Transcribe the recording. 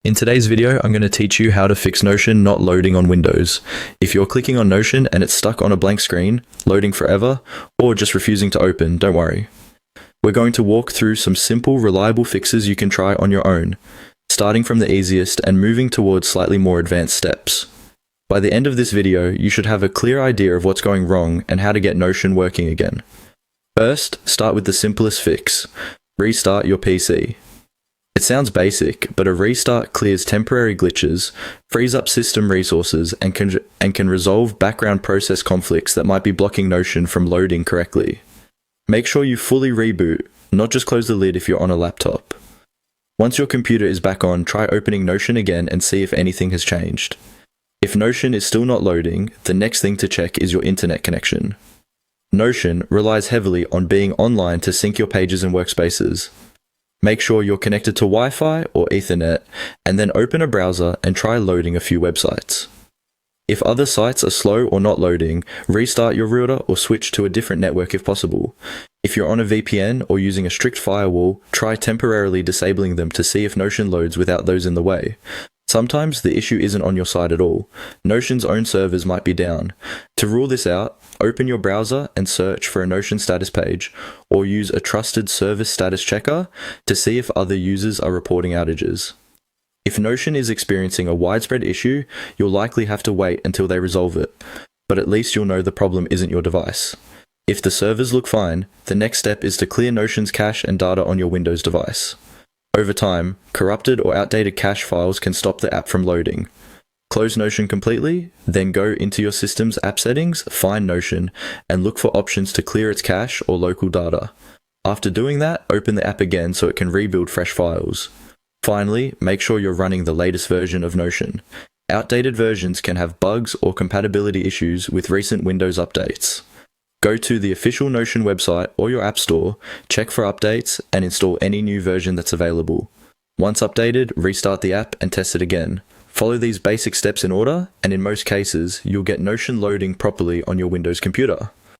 In today's video, I'm going to teach you how to fix Notion not loading on Windows. If you're clicking on Notion and it's stuck on a blank screen, loading forever, or just refusing to open, don't worry. We're going to walk through some simple, reliable fixes you can try on your own, starting from the easiest and moving towards slightly more advanced steps. By the end of this video, you should have a clear idea of what's going wrong and how to get Notion working again. First, start with the simplest fix. Restart your PC. It sounds basic, but a restart clears temporary glitches, frees up system resources, and can resolve background process conflicts that might be blocking Notion from loading correctly. Make sure you fully reboot, not just close the lid if you're on a laptop. Once your computer is back on, try opening Notion again and see if anything has changed. If Notion is still not loading, the next thing to check is your internet connection. Notion relies heavily on being online to sync your pages and workspaces. Make sure you're connected to Wi-Fi or Ethernet, and then open a browser and try loading a few websites. If other sites are slow or not loading, restart your router or switch to a different network if possible. If you're on a VPN or using a strict firewall, try temporarily disabling them to see if Notion loads without those in the way. Sometimes the issue isn't on your side at all. Notion's own servers might be down. To rule this out, open your browser and search for a Notion status page, or use a trusted service status checker to see if other users are reporting outages. If Notion is experiencing a widespread issue, you'll likely have to wait until they resolve it, but at least you'll know the problem isn't your device. If the servers look fine, the next step is to clear Notion's cache and data on your Windows device. Over time, corrupted or outdated cache files can stop the app from loading. Close Notion completely, then go into your system's app settings, find Notion, and look for options to clear its cache or local data. After doing that, open the app again so it can rebuild fresh files. Finally, make sure you're running the latest version of Notion. Outdated versions can have bugs or compatibility issues with recent Windows updates. Go to the official Notion website or your app store, check for updates, and install any new version that's available. Once updated, restart the app and test it again. Follow these basic steps in order, and in most cases, you'll get Notion loading properly on your Windows computer.